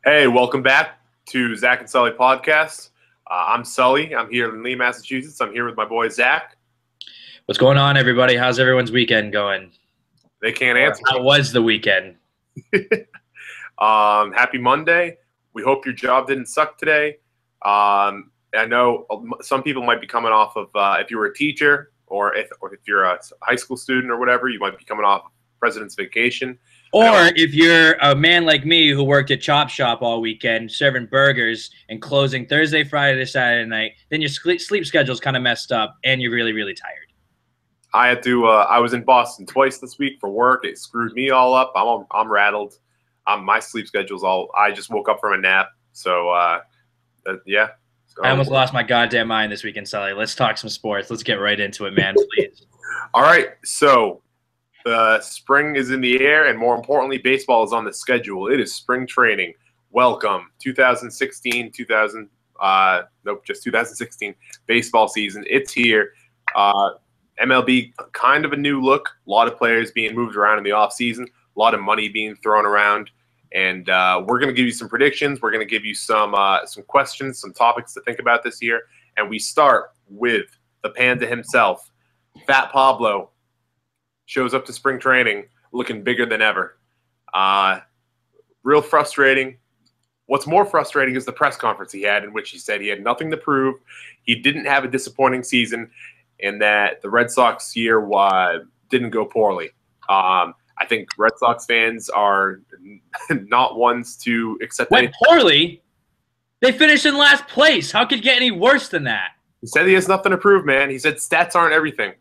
Hey, welcome back to Zach and Sully podcast. I'm Sully. I'm here in Lee, Massachusetts. I'm here with my boy Zach. What's going on, everybody? How's everyone's weekend going? They can't answer. How was the weekend? Happy Monday. We hope your job didn't suck today. I know some people might be coming off of if you were a teacher or if you're a high school student or whatever, you might be coming off President's vacation. Or if you're a man like me who worked at Chop Shop all weekend, serving burgers and closing Thursday, Friday to Saturday night, then your sleep schedule's kind of messed up and you're really, really tired. I had to. I was in Boston twice this week for work. It screwed me all up. I'm rattled. My sleep schedule's all. I just woke up from a nap. So yeah. So, I almost lost my goddamn mind this weekend, Sully. Let's talk some sports. Let's get right into it, man, please. All right. So the spring is in the air, and more importantly, baseball is on the schedule. It is spring training. Welcome, 2016, 2016 baseball season. It's here. MLB, kind of a new look. A lot of players being moved around in the offseason. A lot of money being thrown around. And we're going to give you some predictions. We're going to give you some questions, some topics to think about this year. And we start with the Panda himself, Fat Pablo. Shows up to spring training looking bigger than ever. Real frustrating. What's more frustrating is the press conference he had in which he said he had nothing to prove. He didn't have a disappointing season and that the Red Sox year didn't go poorly. I think Red Sox fans are not ones to accept Went poorly? They finished in last place. How could it get any worse than that? He said he has nothing to prove, man. He said stats aren't everything.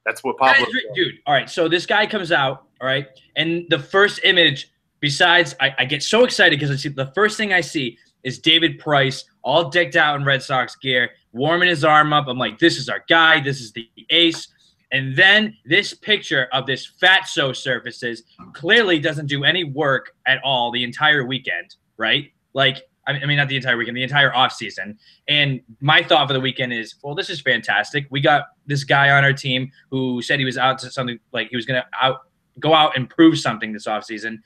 That's what Pablo said. Dude, all right, so this guy comes out, all right, and the first image, besides, I get so excited because the first thing I see is David Price all decked out in Red Sox gear, warming his arm up. I'm like, this is our guy. This is the ace. And then this picture of this fatso surfaces clearly doesn't do any work at all the entire weekend, right? Like, I mean, not the entire weekend, the entire offseason. And my thought for the weekend is, well, this is fantastic. We got this guy on our team who said he was out to something, like he was going to go out and prove something this offseason.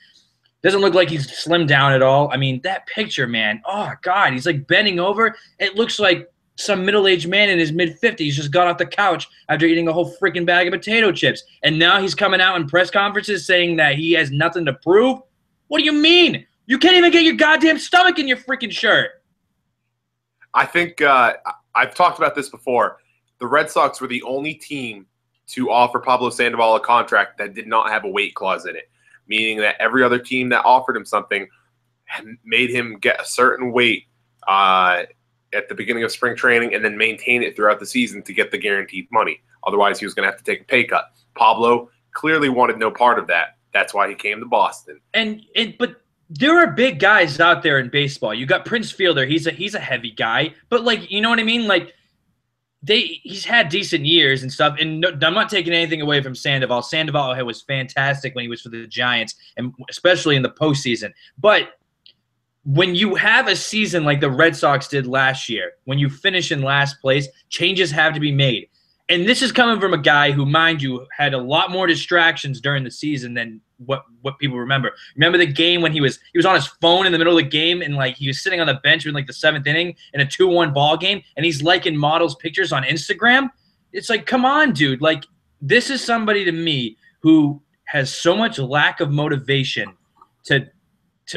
Doesn't look like he's slimmed down at all. I mean, that picture, man, oh, God, he's like bending over. It looks like some middle-aged man in his mid-50s just got off the couch after eating a whole freaking bag of potato chips. And now he's coming out in press conferences saying that he has nothing to prove? What do you mean? You can't even get your goddamn stomach in your freaking shirt. I think I've talked about this before. The Red Sox were the only team to offer Pablo Sandoval a contract that did not have a weight clause in it, meaning that every other team that offered him something made him get a certain weight at the beginning of spring training and then maintain it throughout the season to get the guaranteed money. Otherwise, he was going to have to take a pay cut. Pablo clearly wanted no part of that. That's why he came to Boston. But there are big guys out there in baseball. You got Prince Fielder. He's a heavy guy. But, like, you know what I mean? Like, he's had decent years and stuff. And no, I'm not taking anything away from Sandoval. Sandoval was fantastic when he was for the Giants, and especially in the postseason. But when you have a season like the Red Sox did last year, when you finish in last place, changes have to be made. And this is coming from a guy who, mind you, had a lot more distractions during the season than what people remember. Remember the game when he was on his phone in the middle of the game and like he was sitting on the bench in like the 7th inning in a 2-1 ball game and he's liking models' pictures on Instagram? It's like, come on, dude. Like, this is somebody to me who has so much lack of motivation to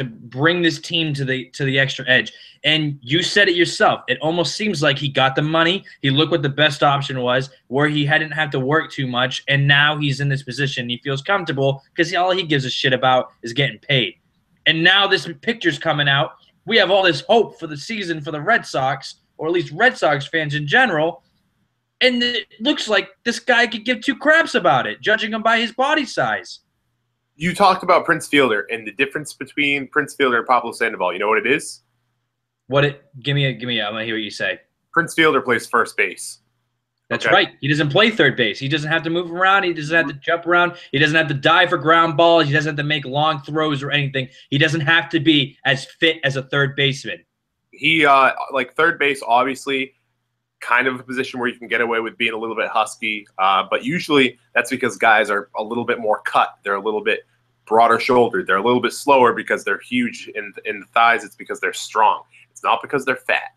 bring this team to the extra edge. And you said it yourself. It almost seems like he got the money. He looked what the best option was, where he hadn't had to work too much, and now he's in this position. He feels comfortable because all he gives a shit about is getting paid. And now this picture's coming out. We have all this hope for the season for the Red Sox, or at least Red Sox fans in general, and it looks like this guy could give two craps about it, judging him by his body size. You talked about Prince Fielder and the difference between Prince Fielder and Pablo Sandoval. You know what it is? Give me I want to hear what you say. Prince Fielder plays first base. That's right. He doesn't play third base. He doesn't have to move around. He doesn't have to jump around. He doesn't have to dive for ground balls. He doesn't have to make long throws or anything. He doesn't have to be as fit as a third baseman. He like third base, obviously, kind of a position where you can get away with being a little bit husky. But usually that's because guys are a little bit more cut. They're a little bit broader shouldered. They're a little bit slower because they're huge in the thighs. It's because they're strong. It's not because they're fat.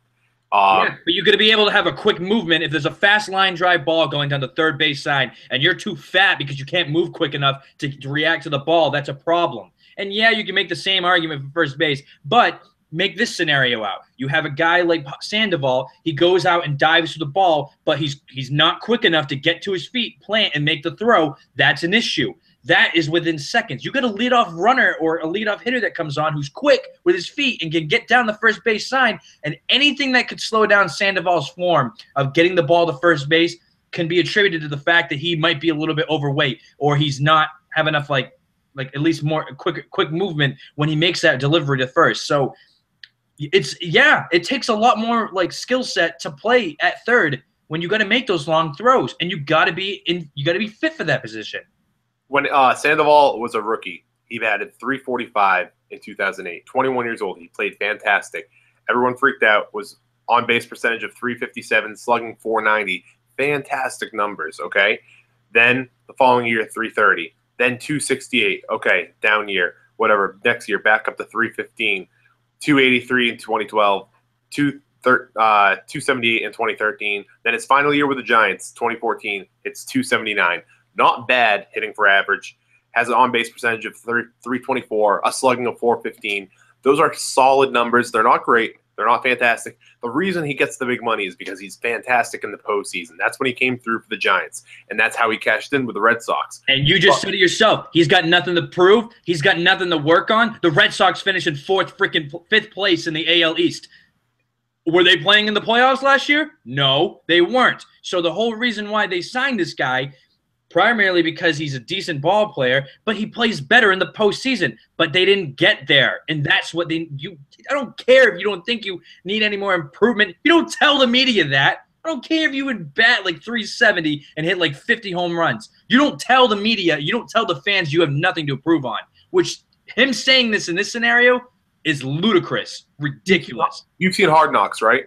Yeah, but you're going to be able to have a quick movement. If there's a fast line drive ball going down the third base side and you're too fat because you can't move quick enough to react to the ball, that's a problem. And yeah, you can make the same argument for first base, but make this scenario out. You have a guy like Sandoval. He goes out and dives for the ball, but he's not quick enough to get to his feet, plant, and make the throw. That's an issue. That is within seconds. You got a leadoff runner or a leadoff hitter that comes on who's quick with his feet and can get down the first base side, and anything that could slow down Sandoval's form of getting the ball to first base can be attributed to the fact that he might be a little bit overweight or he's not have enough like at least more quick movement when he makes that delivery to first. So it takes a lot more like skill set to play at third when you got to make those long throws, and you got to be fit for that position. When Sandoval was a rookie, he batted .345 in 2008. 21 years old. He played fantastic. Everyone freaked out. Was on base percentage of .357, slugging .490. Fantastic numbers. Okay. Then the following year, .330. Then .268. Okay, down year. Whatever. Next year, back up to .315. .283 in 2012. 278 in 2013. Then his final year with the Giants, 2014. It's .279. Not bad hitting for average. Has an on-base percentage of .324, a slugging of .415. Those are solid numbers. They're not great. They're not fantastic. The reason he gets the big money is because he's fantastic in the postseason. That's when he came through for the Giants, and that's how he cashed in with the Red Sox. And you just said it yourself. He's got nothing to prove. He's got nothing to work on. The Red Sox finished in fifth place in the AL East. Were they playing in the playoffs last year? No, they weren't. So the whole reason why they signed this guy, primarily because he's a decent ball player, but he plays better in the postseason. But they didn't get there, and that's what I don't care if you don't think you need any more improvement. You don't tell the media that. I don't care if you would bat like .370 and hit like 50 home runs. You don't tell the media. You don't tell the fans you have nothing to improve on. Which him saying this in this scenario is ludicrous, ridiculous. You've seen Hard Knocks, right?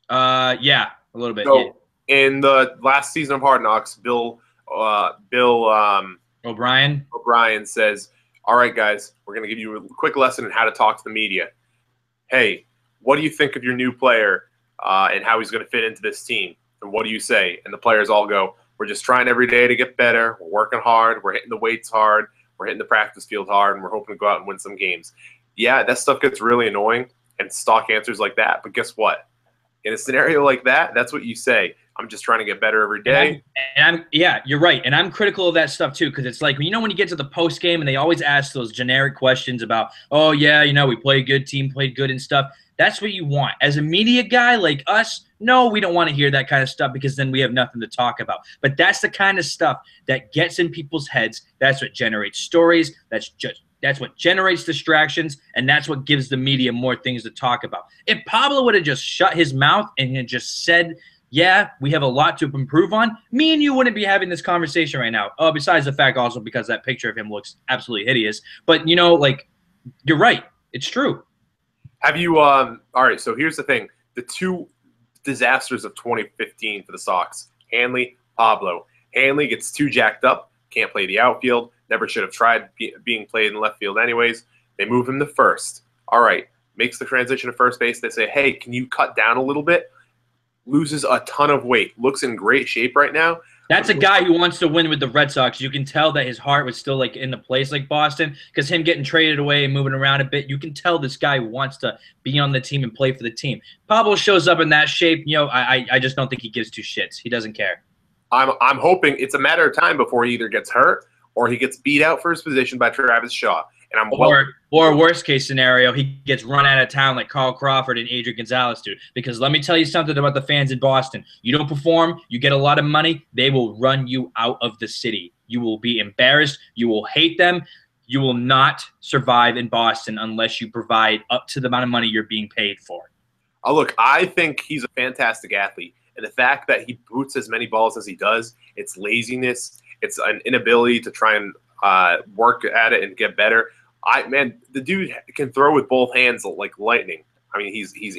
Yeah, a little bit. So, yeah. In the last season of Hard Knocks, Bill O'Brien says, all right, guys, we're going to give you a quick lesson on how to talk to the media. Hey, what do you think of your new player and how he's going to fit into this team? And what do you say? And the players all go, we're just trying every day to get better. We're working hard. We're hitting the weights hard. We're hitting the practice field hard, and we're hoping to go out and win some games. Yeah, that stuff gets really annoying and stock answers like that. But guess what? In a scenario like that, that's what you say. I'm just trying to get better every day. Yeah, you're right. And I'm critical of that stuff too, because it's like, when you get to the post game and they always ask those generic questions about, oh yeah, we played good, team played good and stuff. That's what you want. As a media guy like us, no, we don't want to hear that kind of stuff because then we have nothing to talk about. But that's the kind of stuff that gets in people's heads. That's what generates stories. That's what generates distractions, and that's what gives the media more things to talk about. If Pablo would have just shut his mouth and had just said, yeah, we have a lot to improve on, me and you wouldn't be having this conversation right now. Oh, besides the fact also because that picture of him looks absolutely hideous. But, you're right. It's true. Have you all right, so here's the thing. The two disasters of 2015 for the Sox, Hanley, Pablo. Hanley gets too jacked up, can't play the outfield, never should have tried being played in left field anyways. They move him to first. All right, makes the transition to first base. They say, hey, can you cut down a little bit? Loses a ton of weight. Looks in great shape right now. That's a guy who wants to win with the Red Sox. You can tell that his heart was still in the place like Boston, because him getting traded away and moving around a bit, you can tell this guy wants to be on the team and play for the team. Pablo shows up in that shape. I just don't think he gives two shits. He doesn't care. I'm hoping it's a matter of time before he either gets hurt or he gets beat out for his position by Travis Shaw. And or worst case scenario, he gets run out of town like Carl Crawford and Adrian Gonzalez do. Because let me tell you something about the fans in Boston. You don't perform, you get a lot of money, they will run you out of the city. You will be embarrassed. You will hate them. You will not survive in Boston unless you provide up to the amount of money you're being paid for. Look, I think he's a fantastic athlete. And the fact that he boots as many balls as he does, it's laziness. It's an inability to try and work at it and get better. The dude can throw with both hands like lightning. I mean, he's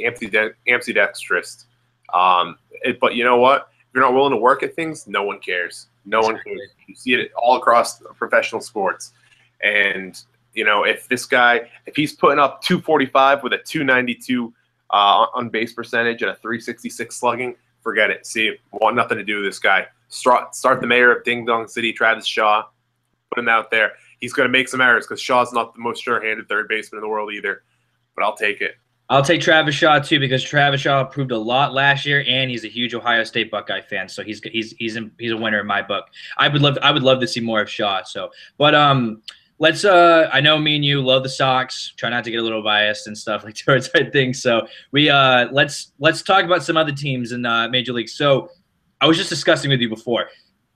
ambidextrous. But you know what? If you're not willing to work at things, no one cares. No one cares. You see it all across professional sports. And, if this guy, if he's putting up 245 with a 292 on base percentage and a 366 slugging, forget it. See, want nothing to do with this guy. Start the mayor of Ding Dong City, Travis Shaw. Put him out there. He's going to make some errors because Shaw's not the most sure-handed third baseman in the world either. But I'll take it. I'll take Travis Shaw too because Travis Shaw proved a lot last year, and he's a huge Ohio State Buckeye fan. So he's a winner in my book. I would love to see more of Shaw. So, but let's. I know me and you love the Sox. Try not to get a little biased and stuff like towards that thing. So let's talk about some other teams in Major League. So I was just discussing with you before.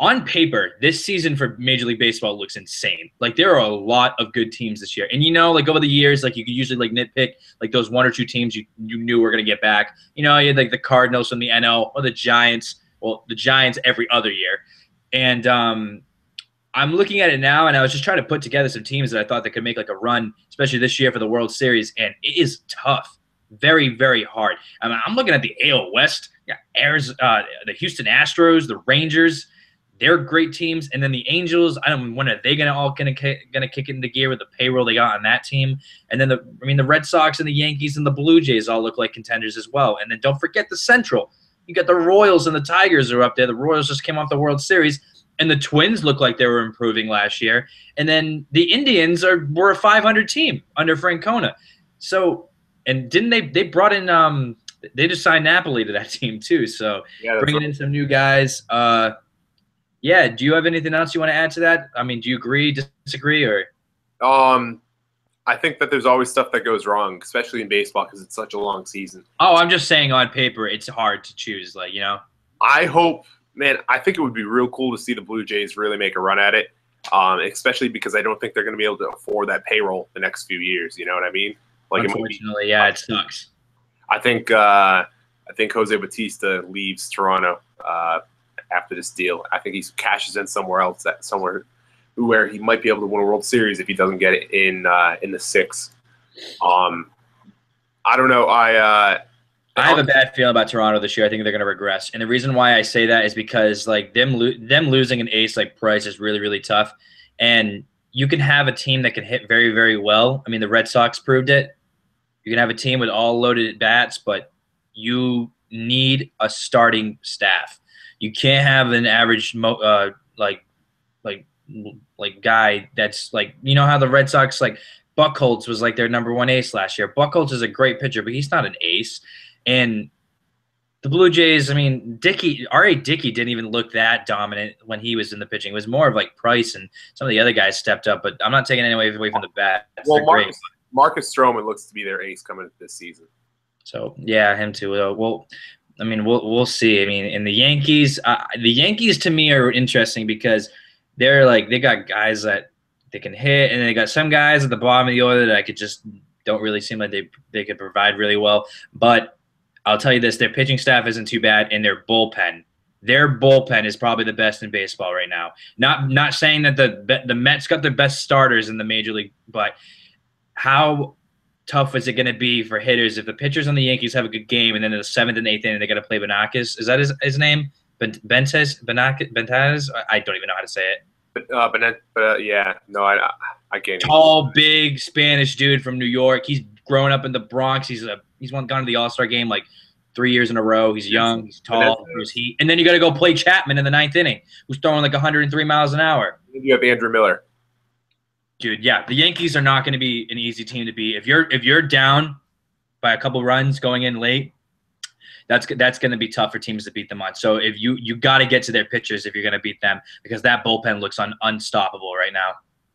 On paper, this season for Major League Baseball looks insane. Like, there are a lot of good teams this year. And, like, over the years, like, you could usually, like, nitpick, like, those one or two teams you knew were going to get back. You had, like, the Cardinals from the NL or the Giants. Well, the Giants every other year. And I'm looking at it now, and I was just trying to put together some teams that I thought that could make, like, a run, especially this year for the World Series. And it is tough. Very, very hard. I mean, I'm looking at the AL West. Yeah, the Houston Astros, the Rangers. They're great teams, and then the Angels. When are they gonna kick it into gear with the payroll they got on that team? And then the Red Sox and the Yankees and the Blue Jays all look like contenders as well. And then don't forget the Central. You got the Royals and the Tigers are up there. The Royals just came off the World Series, and the Twins look like they were improving last year. And then the Indians were a 500 team under Francona. So, and didn't they brought in they just signed Napoli to that team too. So yeah, bringing in some new guys. Yeah, do you have anything else you want to add to that? I mean, do you agree, disagree, or? I think that there's always stuff that goes wrong, especially in baseball because it's such a long season. Oh, I'm just saying on paper it's hard to choose, I hope, man, I think it would be real cool to see the Blue Jays really make a run at it, especially because I don't think they're going to be able to afford that payroll the next few years. You know what I mean? Like, unfortunately, it sucks. I think Jose Bautista leaves Toronto after this deal. I think he cashes in somewhere else, where he might be able to win a World Series if he doesn't get it in the 6. I don't know. I have a bad feeling about Toronto this year. I think they're going to regress, and the reason why I say that is because like them losing an ace like Price is really, really tough, and you can have a team that can hit very, very well. I mean, the Red Sox proved it. You can have a team with all loaded bats, but you need a starting staff. You can't have an average guy that's like, how the Red Sox, like Buchholz was like their #1 ace last year. Buchholz is a great pitcher, but he's not an ace. And the Blue Jays, I mean, R.A. Dickey didn't even look that dominant when he was in the pitching. It was more of like Price and some of the other guys stepped up, but I'm not taking any away from the bat. Well, Marcus Stroman looks to be their ace coming this season. So, yeah, him too. Well, I mean, we'll see. I mean, and the Yankees to me are interesting because they got guys that they can hit, and they got some guys at the bottom of the order that I could just don't really seem like they could provide really well. But I'll tell you this: their pitching staff isn't too bad, and their bullpen is probably the best in baseball right now. Not saying that the Mets got their best starters in the major league, but how tough is it going to be for hitters if the pitchers on the Yankees have a good game and then in the 7th and 8th inning they got to play Benakis? Is that his name? Bentez? I don't even know how to say it. Yeah, no, I can't. Tall, big Spanish dude from New York. He's grown up in the Bronx. He's gone to the All-Star game like 3 years in a row. He's young. He's tall. And then you got to go play Chapman in the 9th inning, who's throwing like 103 miles an hour. You have Andrew Miller. Dude, yeah, the Yankees are not going to be an easy team to beat. If you're down by a couple runs going in late, that's going to be tough for teams to beat them on. So if you got to get to their pitchers if you're going to beat them because that bullpen looks unstoppable right now.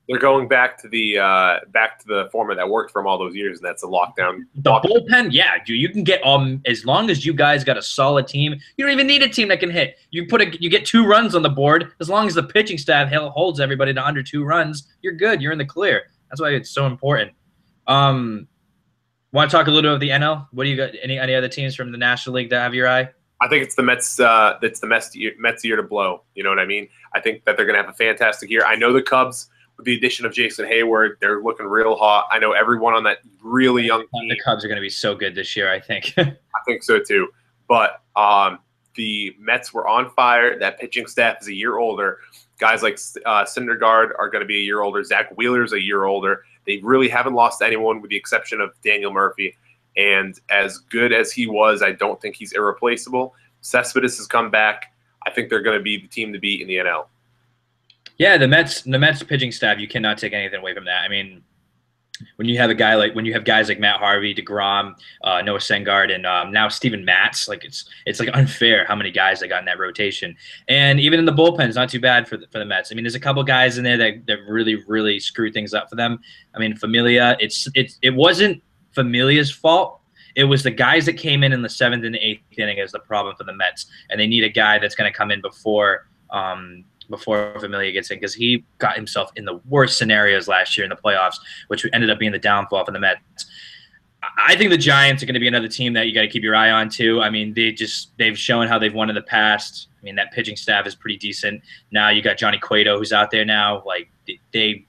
They're going back to the format that worked for them all those years, and that's a lockdown. Bullpen, yeah, dude, you can get as long as you guys got a solid team. You don't even need a team that can hit. You get 2 runs on the board. As long as the pitching staff holds everybody to under 2 runs, you're good. You're in the clear. That's why it's so important. Want to talk a little bit of the NL? What do you got? Any other teams from the National League that have your eye? I think it's the Mets. It's the Mets year to blow. You know what I mean? I think that they're going to have a fantastic year. I know the Cubs. With the addition of Jason Hayward, they're looking real hot. I know everyone on that really young team. The Cubs are going to be so good this year, I think. I think so too. But the Mets were on fire. That pitching staff is a year older. Guys like Syndergaard are going to be a year older. Zach Wheeler's a year older. They really haven't lost anyone with the exception of Daniel Murphy. And as good as he was, I don't think he's irreplaceable. Cespedes has come back. I think they're going to be the team to beat in the NL. Yeah, the Mets pitching staff, you cannot take anything away from that. I mean, when you have guys like Matt Harvey, DeGrom, Noah Syndergaard, and now Steven Matz, like it's like unfair how many guys they got in that rotation. And even in the bullpen, it's not too bad for the Mets. I mean, there's a couple guys in there that really screw things up for them. I mean, Familia, it wasn't Familia's fault. It was the guys that came in the 7th and 8th inning is the problem for the Mets, and they need a guy that's going to come in before Familia gets in, because he got himself in the worst scenarios last year in the playoffs, which ended up being the downfall for the Mets. I think the Giants are going to be another team that you got to keep your eye on too. I mean, they've shown how they've won in the past. I mean, that pitching staff is pretty decent. Now you got Johnny Cueto who's out there now. Like they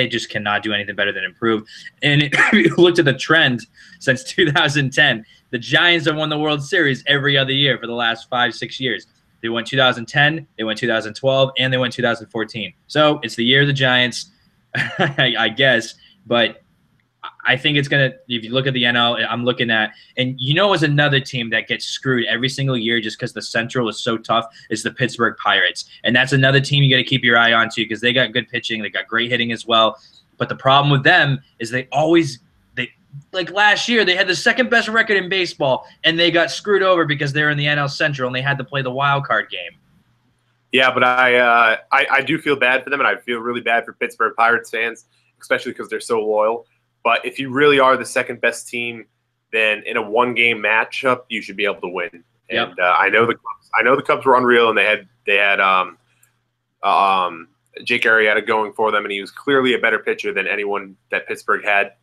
just cannot do anything better than improve. And if you looked at the trend since 2010, the Giants have won the World Series every other year for the last 5-6 years. They went 2010, they went 2012, and they went 2014. So it's the year of the Giants, I guess. But I think it's going to – if you look at the NL, I'm looking at – and you know, as another team that gets screwed every single year just because the Central is so tough is the Pittsburgh Pirates. And that's another team you got to keep your eye on too, because they got good pitching. They got great hitting as well. But the problem with them is they always – like last year, they had the second best record in baseball, and they got screwed over because they're in the NL Central and they had to play the wild card game. Yeah, but I do feel bad for them, and I feel really bad for Pittsburgh Pirates fans, especially because they're so loyal. But if you really are the second best team, then in a one-game matchup, you should be able to win. Yep. And I know the Cubs were unreal, and they had Jake Arrieta going for them, and he was clearly a better pitcher than anyone that Pittsburgh had.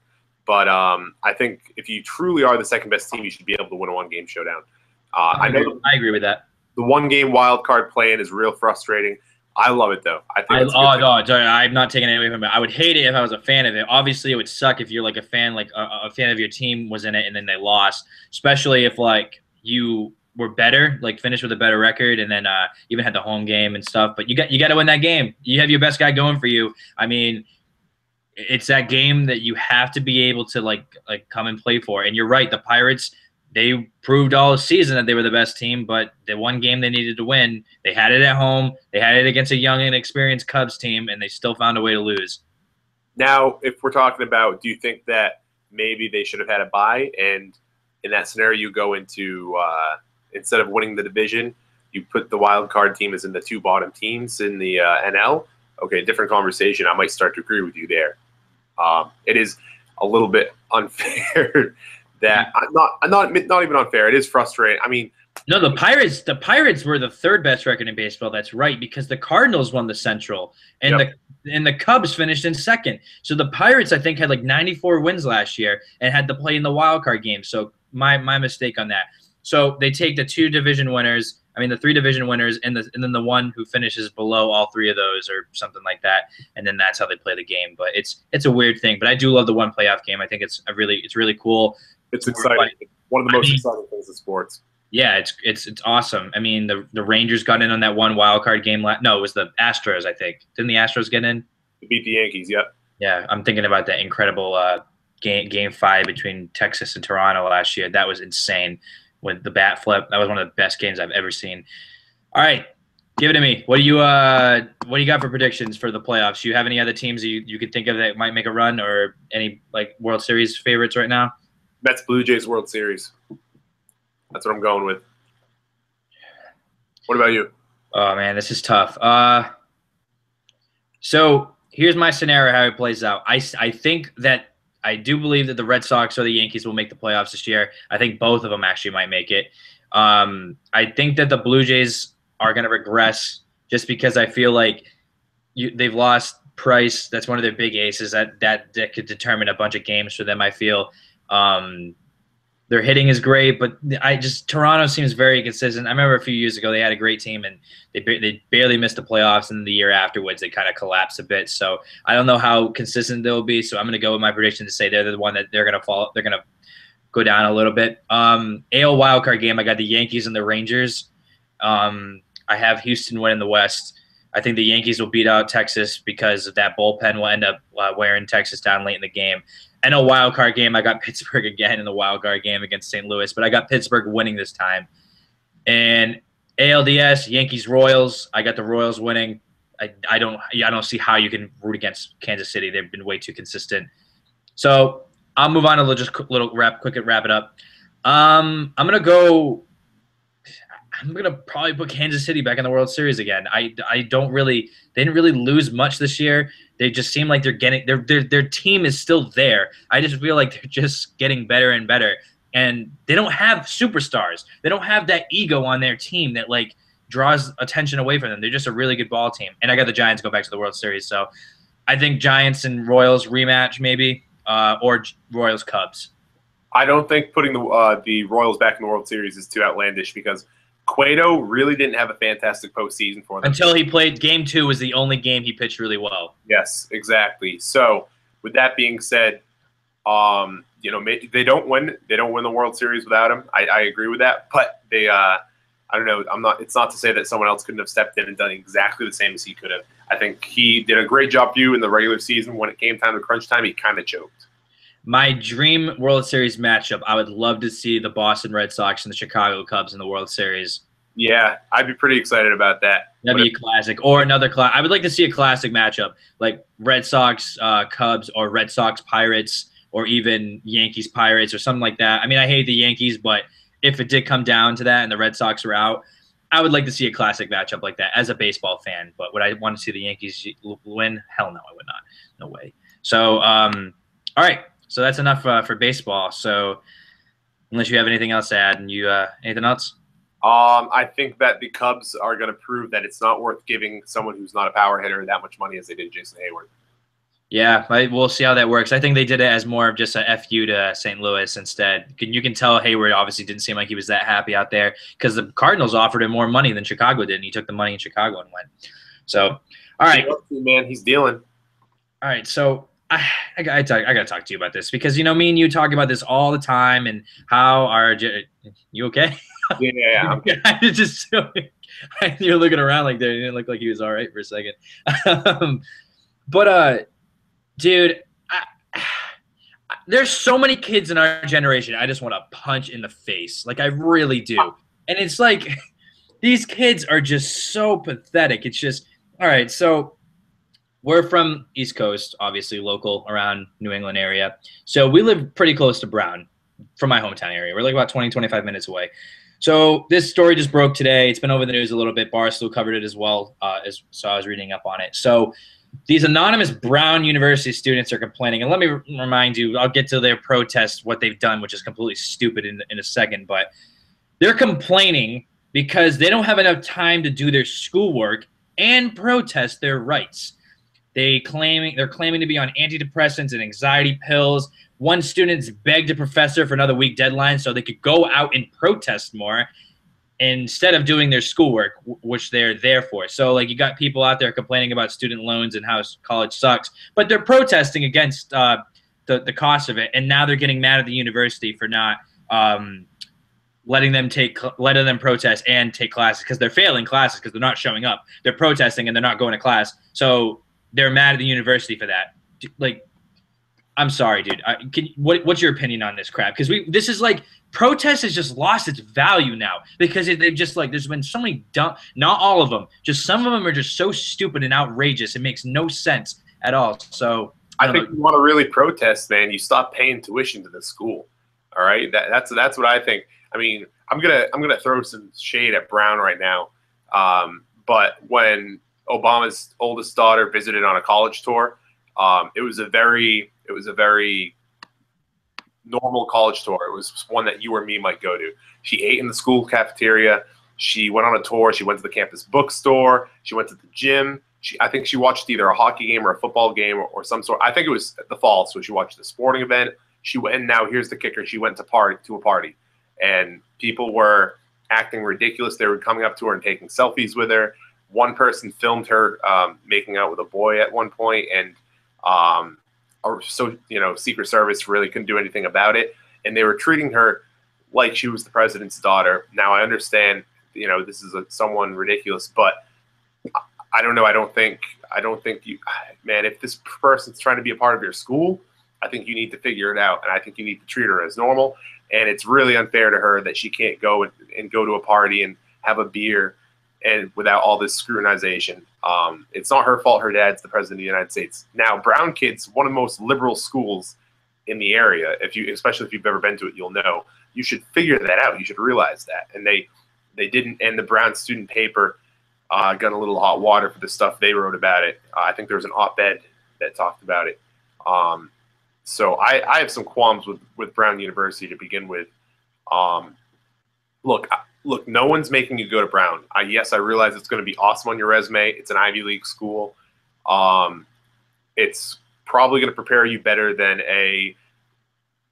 But I think if you truly are the second best team, you should be able to win a one-game showdown. I agree with that. The one-game wild card play-in is real frustrating. I love it though. I'm not taking it away from it. I would hate it if I was a fan of it. Obviously, it would suck if you're like a fan of your team was in it and then they lost. Especially if like you were better, like finished with a better record, and then even had the home game and stuff. But you got to win that game. You have your best guy going for you. I mean, it's that game that you have to be able to like come and play for. And you're right, the Pirates, they proved all season that they were the best team, but the one game they needed to win, they had it at home. They had it against a young and experienced Cubs team, and they still found a way to lose. Now, if we're talking about, do you think that maybe they should have had a bye, and in that scenario you go into instead of winning the division, you put the wild card team as in the two bottom teams in the NL? Okay, different conversation. I might start to agree with you there. It is a little bit unfair that not even unfair. It is frustrating. I mean, no, the Pirates were the third best record in baseball. That's right, because the Cardinals won the Central, and the Cubs finished in second. So the Pirates, I think, had like 94 wins last year and had to play in the wild card game. So my mistake on that. So they take the three division winners, and then the one who finishes below all three of those or something like that, and then that's how they play the game. But it's a weird thing. But I do love the one playoff game. I think it's really cool. It's exciting. It's one of the most exciting things in sports. Yeah, it's awesome. I mean, the Rangers got in on that one wild card game. No, it was the Astros, I think. Didn't the Astros get in? They beat the Yankees, yep. Yeah, I'm thinking about that incredible game 5 between Texas and Toronto last year. That was insane. With the bat flip, that was one of the best games I've ever seen. All right, give it to me. What do you got for predictions for the playoffs? Do you have any other teams you could think of that might make a run, or any like World Series favorites right now? Mets Blue Jays World Series. That's what I'm going with. What about you? Oh man, this is tough. So here's my scenario how it plays out. I think that. I do believe that the Red Sox or the Yankees will make the playoffs this year. I think both of them actually might make it. I think that the Blue Jays are going to regress just because I feel like they've lost Price. That's one of their big aces that could determine a bunch of games for them, I feel. Their hitting is great, but Toronto seems very consistent. I remember a few years ago they had a great team and they barely missed the playoffs, and the year afterwards they kind of collapsed a bit. So I don't know how consistent they'll be. So I'm going to go with my prediction to say they're the one that they're going to fall. They're going to go down a little bit. AL wildcard game, I got the Yankees and the Rangers. I have Houston winning the West. I think the Yankees will beat out Texas because of that bullpen will end up wearing Texas down late in the game. And a wild card game, I got Pittsburgh again in the wild card game against St. Louis, but I got Pittsburgh winning this time. And ALDS, Yankees, Royals, I got the Royals winning. I don't see how you can root against Kansas City. They've been way too consistent. So I'll move on to just quick wrap it up. I'm gonna probably put Kansas City back in the World Series again. They didn't really lose much this year. They just seem like they're getting their team is still there. I just feel like they're just getting better and better. And they don't have superstars. They don't have that ego on their team that like draws attention away from them. They're just a really good ball team. And I got the Giants go back to the World Series. So I think Giants and Royals rematch maybe, or Royals Cubs. I don't think putting the Royals back in the World Series is too outlandish because Cueto really didn't have a fantastic postseason for them. Until he played Game 2 was the only game he pitched really well. Yes, exactly. So with that being said, they don't win the World Series without him. I agree with that, but they I don't know. It's not to say that someone else couldn't have stepped in and done exactly the same as he could have. I think he did a great job for you in the regular season. When it came time to crunch time, he kind of choked. My dream World Series matchup, I would love to see the Boston Red Sox and the Chicago Cubs in the World Series. Yeah, I'd be pretty excited about that. That'd be a classic. Or another class. I would like to see a classic matchup, like Red Sox Cubs or Red Sox Pirates or even Yankees Pirates or something like that. I mean, I hate the Yankees, but if it did come down to that and the Red Sox were out, I would like to see a classic matchup like that as a baseball fan. But would I want to see the Yankees win? Hell no, I would not. No way. So, all right. So that's enough for baseball. So unless you have anything else to add, and you anything else? I think that the Cubs are going to prove that it's not worth giving someone who's not a power hitter that much money as they did Jason Hayward. Yeah, we'll see how that works. I think they did it as more of just a FU to St. Louis instead. You can tell Hayward obviously didn't seem like he was that happy out there because the Cardinals offered him more money than Chicago did, and he took the money in Chicago and went. So, all right. Man, he's dealing. All right, so I got to talk to you about this because, me and you talk about this all the time and how you okay? Yeah. You're looking around like there. You didn't look like he was all right for a second. But dude, there's so many kids in our generation I just want to punch in the face. Like, I really do. And it's like these kids are just so pathetic. It's just, all right, so we're from East Coast, obviously local around New England area. So we live pretty close to Brown from my hometown area. We're like about 20, 25 minutes away. So this story just broke today. It's been over the news a little bit. Barstool covered it as well, so I was reading up on it. So these anonymous Brown University students are complaining. And let me remind you, I'll get to their protest, what they've done, which is completely stupid in a second. But they're complaining because they don't have enough time to do their schoolwork and protest their rights. They're claiming to be on antidepressants and anxiety pills. One student's begged a professor for another week deadline so they could go out and protest more instead of doing their schoolwork, which they're there for. So, like, you got people out there complaining about student loans and how college sucks, but they're protesting against the cost of it, and now they're getting mad at the university for not letting them protest and take classes because they're failing classes because they're not showing up. They're protesting and they're not going to class, so they're mad at the university for that. Like, I'm sorry, dude. What's your opinion on this crap? Because this is like protest has just lost its value now because they've just like there's been so many dumb. Not all of them, just some of them are just so stupid and outrageous. It makes no sense at all. So I think you want to really protest, man. You stop paying tuition to the school. All right, that's what I think. I mean, I'm gonna throw some shade at Brown right now. But when Obama's oldest daughter visited on a college tour, it was a very normal college tour. It was one that you or me might go to. She ate in the school cafeteria. She went on a tour. She went to the campus bookstore. She went to the gym. I think she watched either a hockey game or a football game or some sort. I think it was the fall, so she watched the sporting event. She went, and now here's the kicker. She went to a party, and people were acting ridiculous. They were coming up to her and taking selfies with her. One person filmed her making out with a boy at one point, and Secret Service really couldn't do anything about it, and they were treating her like she was the president's daughter. Now I understand, this is someone ridiculous, but I don't know. I don't think you, man, if this person's trying to be a part of your school, I think you need to figure it out. And I think you need to treat her as normal. And it's really unfair to her that she can't go and go to a party and have a beer and without all this scrutinization. It's not her fault. Her dad's the president of the United States. Now, Brown Kid's one of the most liberal schools in the area. Especially if you've ever been to it, you'll know. You should figure that out. You should realize that. And they didn't. And the Brown student paper got a little hot water for the stuff they wrote about it. I think there was an op-ed that talked about it. So I have some qualms with Brown University to begin with. Look, no one's making you go to Brown. Yes, I realize it's going to be awesome on your resume. It's an Ivy League school. It's probably going to prepare you better than a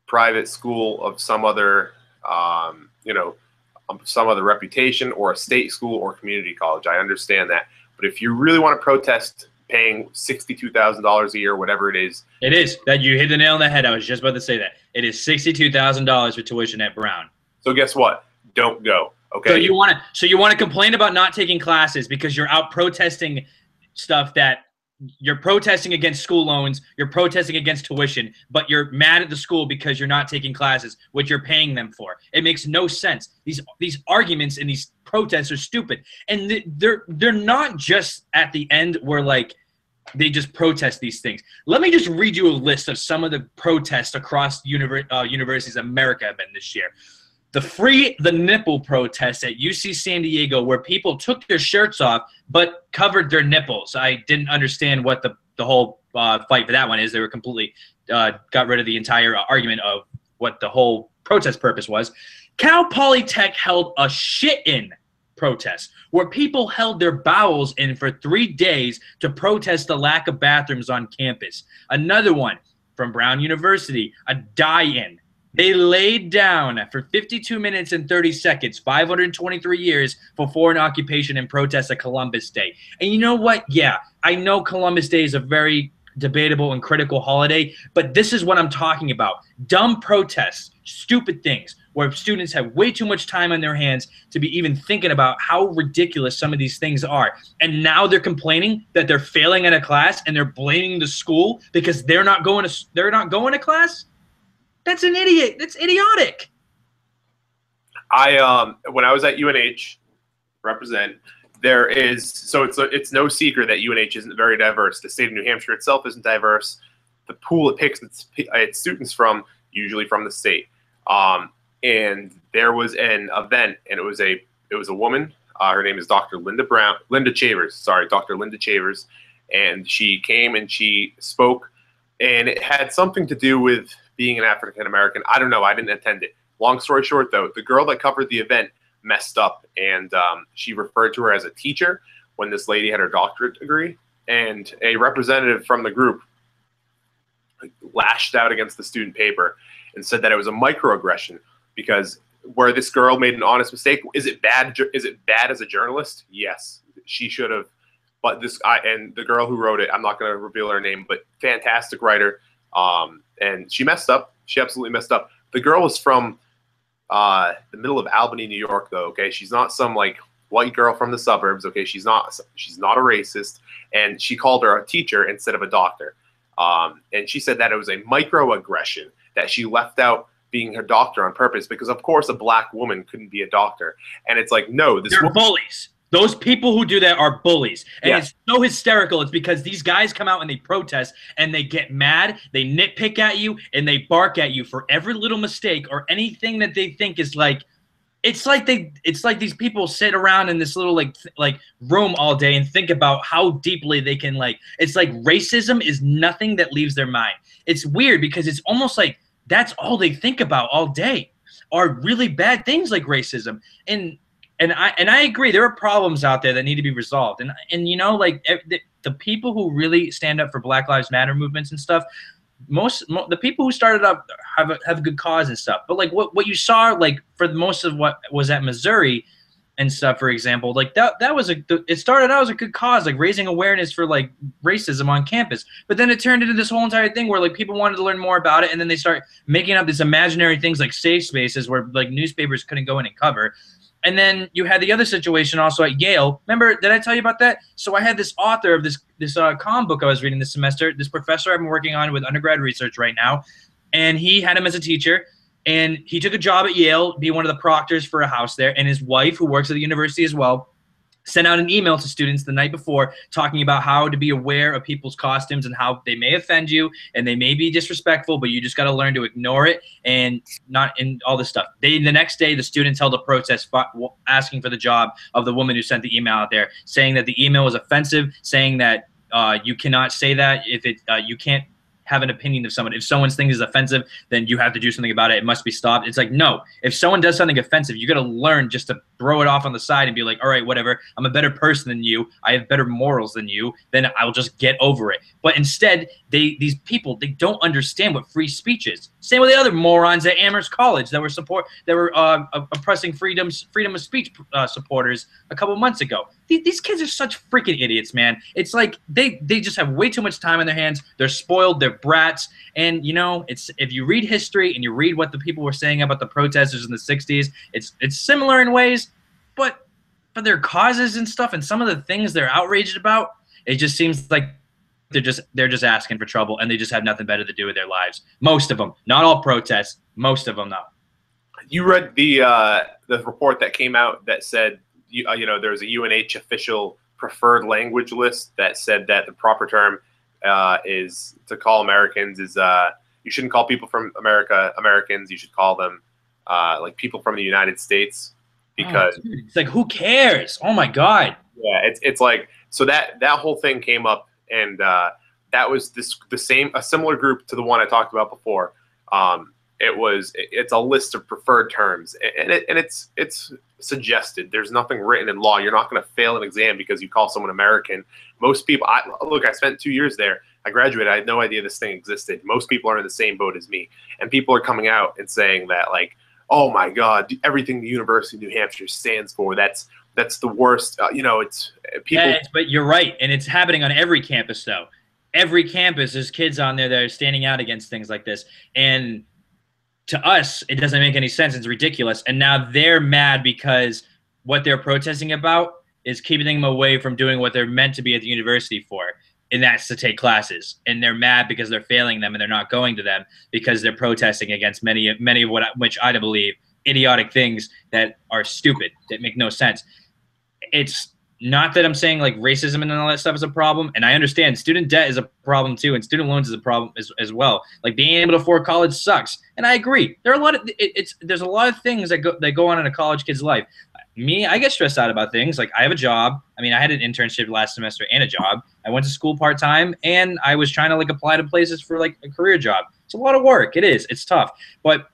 private school of some other, some other reputation, or a state school or community college. I understand that. But if you really want to protest paying $62,000 a year, whatever it is. It is. That you hit the nail on the head. I was just about to say that. It is $62,000 for tuition at Brown. So guess what? Don't go. Okay. So you want to complain about not taking classes because you're out protesting stuff that you're protesting against school loans, you're protesting against tuition, but you're mad at the school because you're not taking classes, which you're paying them for. It makes no sense. These arguments and these protests are stupid. And they're not just at the end where like they just protest these things. Let me just read you a list of some of the protests across universities in America have been this year. The Free the Nipple protest at UC San Diego, where people took their shirts off but covered their nipples. I didn't understand what the whole fight for that one is. They were completely got rid of the entire argument of what the whole protest purpose was. Cal Polytech held a shit-in protest where people held their bowels in for 3 days to protest the lack of bathrooms on campus. Another one from Brown University, a die-in. They laid down for 52 minutes and 30 seconds, 523 years for foreign occupation and protest of Columbus Day. And you know what? Yeah, I know Columbus Day is a very debatable and critical holiday, but this is what I'm talking about. Dumb protests, stupid things, where students have way too much time on their hands to be even thinking about how ridiculous some of these things are. And now they're complaining that they're failing at a class and they're blaming the school because they're not going to class? That's an idiot. That's idiotic. When I was at UNH, represent, it's no secret that UNH isn't very diverse. The state of New Hampshire itself isn't diverse. The pool it picks its students from, usually from the state. And there was an event, and it was a woman. Her name is Dr. Linda Chavers, and she came and she spoke, and it had something to do with being an African American. I don't know. I didn't attend it. Long story short, though, the girl that covered the event messed up, and she referred to her as a teacher when this lady had her doctorate degree. And a representative from the group lashed out against the student paper and said that it was a microaggression because where this girl made an honest mistake. Is it bad? Is it bad as a journalist? Yes, she should have. But and the girl who wrote it, I'm not going to reveal her name, but fantastic writer. And she messed up. She absolutely messed up. The girl was from the middle of Albany, New York, though. Okay, she's not some like white girl from the suburbs. Okay, she's not a racist. And she called her a teacher instead of a doctor. And she said that it was a microaggression that she left out being her doctor on purpose because, of course, a black woman couldn't be a doctor. And it's like, no, they're bullies. Those people who do that are bullies. And yeah. It's so hysterical. It's because these guys come out and they protest and they get mad, they nitpick at you, and they bark at you for every little mistake or anything that they think is like it's like these people sit around in this little like room all day and think about how deeply they can it's like racism is nothing that leaves their mind. It's weird because it's almost like that's all they think about all day are really bad things like racism. And I agree. There are problems out there that need to be resolved. And you know, like the people who really stand up for Black Lives Matter movements and stuff, the people who started up have a good cause and stuff. But like what you saw, like for most of what was at Missouri, and stuff, for example, like that was it started out as a good cause, like raising awareness for like racism on campus. But then it turned into this whole entire thing where like people wanted to learn more about it, and then they start making up these imaginary things like safe spaces where like newspapers couldn't go in and cover. And then you had the other situation also at Yale. Remember, did I tell you about that? So I had this author of this comic book I was reading this semester, this professor I've been working on with undergrad research right now, and he had him as a teacher. And he took a job at Yale, be one of the proctors for a house there. And his wife, who works at the university as well, sent out an email to students the night before talking about how to be aware of people's costumes and how they may offend you and they may be disrespectful, but you just got to learn to ignore it and not in all this stuff. The next day, the students held a protest asking for the job of the woman who sent the email out there, saying that the email was offensive, saying that you cannot say that if you can't have an opinion of someone. If someone's thing is offensive, then you have to do something about it. It must be stopped. It's like, no, if someone does something offensive, you got to learn just to throw it off on the side and be like, all right, whatever. I'm a better person than you. I have better morals than you. Then I'll just get over it. But instead, these people, they don't understand what free speech is. Same with the other morons at Amherst College that were oppressing freedom of speech supporters a couple months ago. These kids are such freaking idiots, man. It's like they just have way too much time on their hands. They're spoiled. They're brats. And, you know, it's if you read history and you read what the people were saying about the protesters in the 60s, it's similar in ways, but for their causes and stuff and some of the things they're outraged about, it just seems like they're just asking for trouble and they just have nothing better to do with their lives. Most of them. Not all protests. Most of them, though. You read the report that came out that said, you know, there was a UNH official preferred language list that said that the proper term is to call Americans is you shouldn't call people from America Americans. You should call them like people from the United States, because it's like, who cares? Oh my God. Yeah, it's like, so that whole thing came up, and that was a similar group to the one I talked about before. It's a list of preferred terms, and it's suggested. There's nothing written in law. You're not going to fail an exam because you call someone American. Most people, I spent 2 years there. I graduated. I had no idea this thing existed. Most people are in the same boat as me, and people are coming out and saying that, like, oh my God, everything the University of New Hampshire stands for, that's the worst. You know, it's people. Yeah, but you're right, and it's happening on every campus, though. Every campus, there's kids on there that are standing out against things like this, and to us, it doesn't make any sense. It's ridiculous. And now they're mad because what they're protesting about is keeping them away from doing what they're meant to be at the university for, and that's to take classes. And they're mad because they're failing them and they're not going to them because they're protesting against many of which I believe idiotic things that are stupid, that make no sense. It's not that I'm saying like racism and all that stuff is a problem, and I understand student debt is a problem too, and student loans is a problem as well. Like being able to afford college sucks, and I agree. There are a lot of there's a lot of things that go on in a college kid's life. Me, I get stressed out about things. Like I have a job. I mean, I had an internship last semester and a job. I went to school part-time, and I was trying to like apply to places for like a career job. It's a lot of work. It is. It's tough, but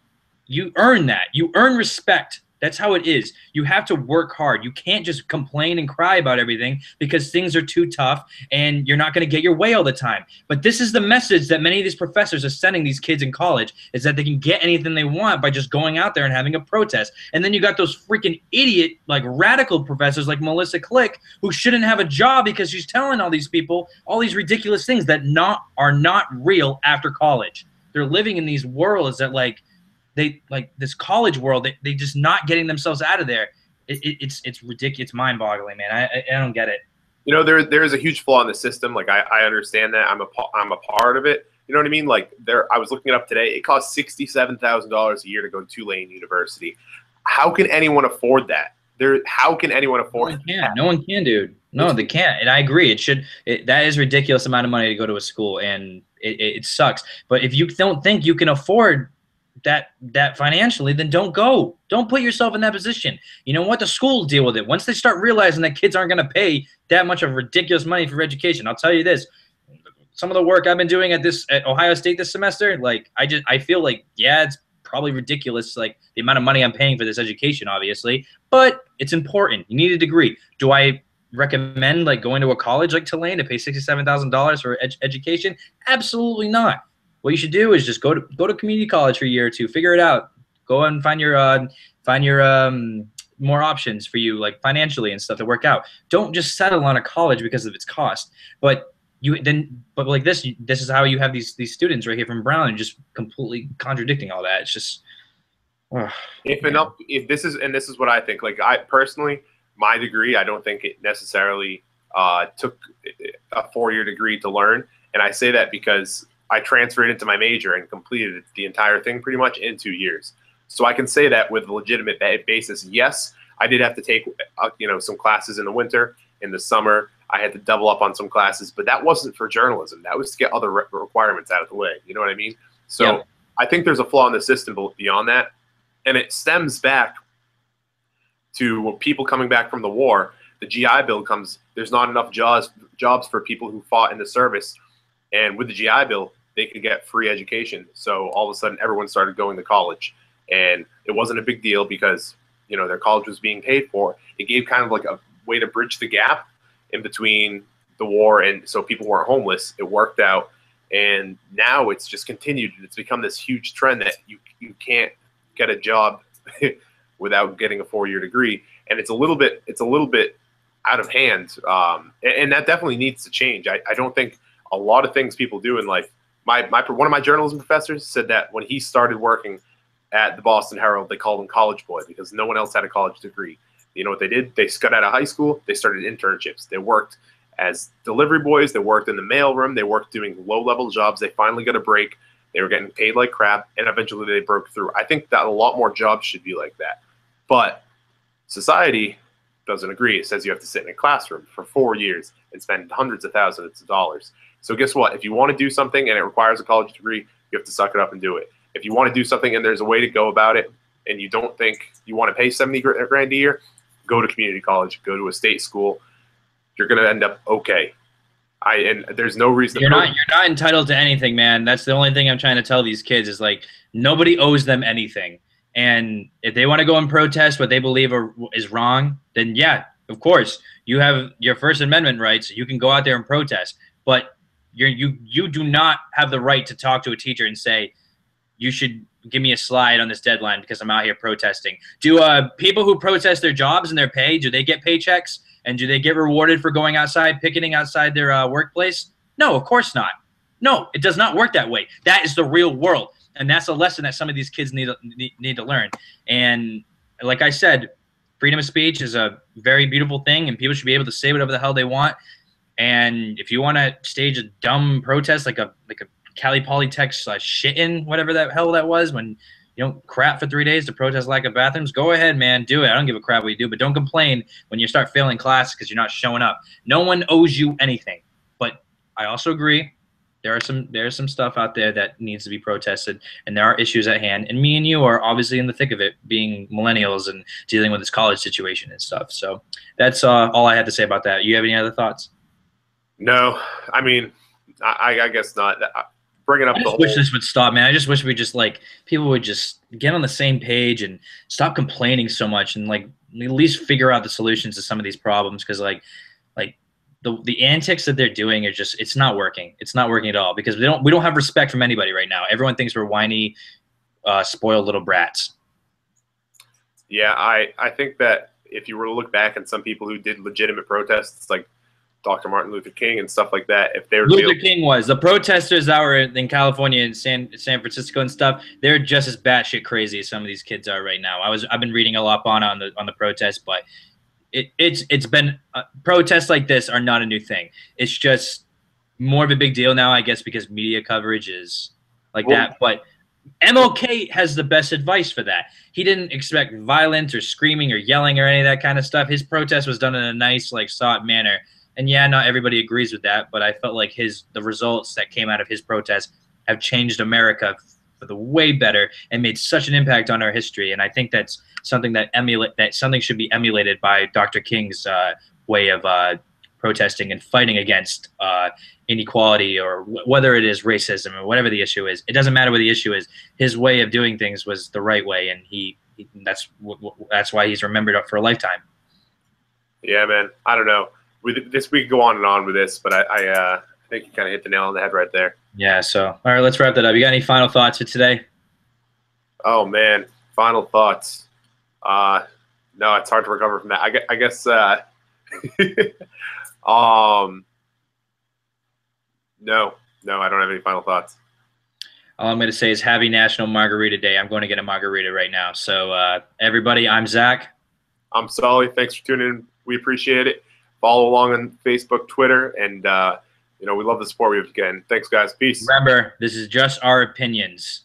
you earn that. You earn respect. That's how it is. You have to work hard. You can't just complain and cry about everything because things are too tough and you're not going to get your way all the time. But this is the message that many of these professors are sending these kids in college, is that they can get anything they want by just going out there and having a protest. And then you got those freaking idiot, like radical professors like Melissa Click, who shouldn't have a job because she's telling all these people all these ridiculous things that are not real after college. They're living in these worlds that this college world, they just not getting themselves out of there. It's ridiculous. It's mind-boggling, man. I don't get it. You know, there is a huge flaw in the system. Like I understand that. I'm a part of it. You know what I mean? Like I was looking it up today. It costs $67,000 a year to go to Tulane University. How can anyone afford that? How can anyone afford that? No one can, dude. No, they can't. And I agree. That is a ridiculous amount of money to go to a school, and it sucks. But if you don't think you can afford that financially, then don't go. Don't put yourself in that position. You know what? The school will deal with it. Once they start realizing that kids aren't going to pay that much of ridiculous money for education, I'll tell you this. Some of the work I've been doing at Ohio State this semester, like I feel like, yeah, it's probably ridiculous, like the amount of money I'm paying for this education, obviously, but it's important. You need a degree. Do I recommend like going to a college like Tulane to pay $67,000 for education? Absolutely not. What you should do is just go to community college for a year or two, figure it out. Go and find your more options for you, like financially and stuff, to work out. Don't just settle on a college because of its cost. But like this is how you have these students right here from Brown just completely contradicting all that. It's just, if this is what I think. Like, I personally, my degree, I don't think it necessarily took a 4-year degree to learn. And I say that because I transferred into my major and completed the entire thing pretty much in 2 years. So I can say that with a legitimate basis. Yes, I did have to take some classes in the winter. In the summer, I had to double up on some classes, but that wasn't for journalism. That was to get other requirements out of the way. You know what I mean? So yeah. I think there's a flaw in the system beyond that. And it stems back to people coming back from the war. The GI Bill comes, there's not enough jobs for people who fought in the service. And with the GI Bill, they could get free education. So all of a sudden, everyone started going to college. And it wasn't a big deal because, their college was being paid for. It gave kind of like a way to bridge the gap in between the war, and so people weren't homeless. It worked out. And now it's just continued. It's become this huge trend that you can't get a job without getting a 4-year degree. And it's a little bit out of hand. And that definitely needs to change. I don't think a lot of things people do in life. One of my journalism professors said that when he started working at the Boston Herald, they called him college boy because no one else had a college degree. You know what they did? They got out of high school. They started internships. They worked as delivery boys. They worked in the mailroom. They worked doing low-level jobs. They finally got a break. They were getting paid like crap, and eventually they broke through. I think that a lot more jobs should be like that. But society doesn't agree. It says you have to sit in a classroom for 4 years and spend hundreds of thousands of dollars. So guess what? If you want to do something and it requires a college degree, you have to suck it up and do it. If you want to do something and there's a way to go about it and you don't think you want to pay 70 grand a year, go to community college, go to a state school. You're going to end up okay. And there's no reason. You're not entitled to anything, man. That's the only thing I'm trying to tell these kids is, like, nobody owes them anything. And if they want to go and protest what they believe is wrong, then yeah, of course, you have your First Amendment rights. You can go out there and protest. But you do not have the right to talk to a teacher and say, you should give me a slide on this deadline because I'm out here protesting. Do people who protest their jobs and their pay, do they get paychecks? And do they get rewarded for going outside, picketing outside their workplace? No, of course not. No, it does not work that way. That is the real world. And that's a lesson that some of these kids need to learn. And like I said, freedom of speech is a very beautiful thing, and people should be able to say whatever the hell they want. And if you want to stage a dumb protest like a Cali Polytech shit-in, whatever the hell that was, when you don't crap for 3 days to protest lack of bathrooms, go ahead, man, do it. I don't give a crap what you do, but don't complain when you start failing class because you're not showing up. No one owes you anything. But I also agree there's some stuff out there that needs to be protested, and there are issues at hand. And me and you are obviously in the thick of it, being millennials and dealing with this college situation and stuff. So that's all I had to say about that. You have any other thoughts? No, I mean, I guess not. Bringing up I just wish this would stop, man. I just wish people would just get on the same page and stop complaining so much, and like at least figure out the solutions to some of these problems. Because like the antics that they're doing are just, it's not working. It's not working at all because we don't have respect from anybody right now. Everyone thinks we're whiny, spoiled little brats. Yeah, I think that if you were to look back at some people who did legitimate protests, like Dr. Martin Luther King and stuff like that, if they were King was the protesters that were in California and San Francisco and stuff, they're just as batshit crazy as some of these kids are right now. I've been reading a lot on the protest, but it's been protests like this are not a new thing. It's just more of a big deal now, I guess, because media coverage is like that. But MLK has the best advice for that. He didn't expect violence or screaming or yelling or any of that kind of stuff. His protest was done in a nice, like, sought manner. And yeah, not everybody agrees with that, but I felt like the results that came out of his protest have changed America for the way better and made such an impact on our history. And I think that's something that something should be emulated by Dr. King's way of protesting and fighting against inequality, or whether it is racism or whatever the issue is. It doesn't matter what the issue is. His way of doing things was the right way, and that's why he's remembered for a lifetime. Yeah, man. I don't know. We could go on and on with this, but I think you kind of hit the nail on the head right there. Yeah, so all right, let's wrap that up. You got any final thoughts for today? Oh, man. Final thoughts. No, it's hard to recover from that. I guess. No, I don't have any final thoughts. All I'm going to say is Happy National Margarita Day. I'm going to get a margarita right now. So everybody, I'm Zach. I'm Sully. Thanks for tuning in. We appreciate it. Follow along on Facebook, Twitter, and we love the support we've getting. Thanks, guys. Peace. Remember, this is just our opinions.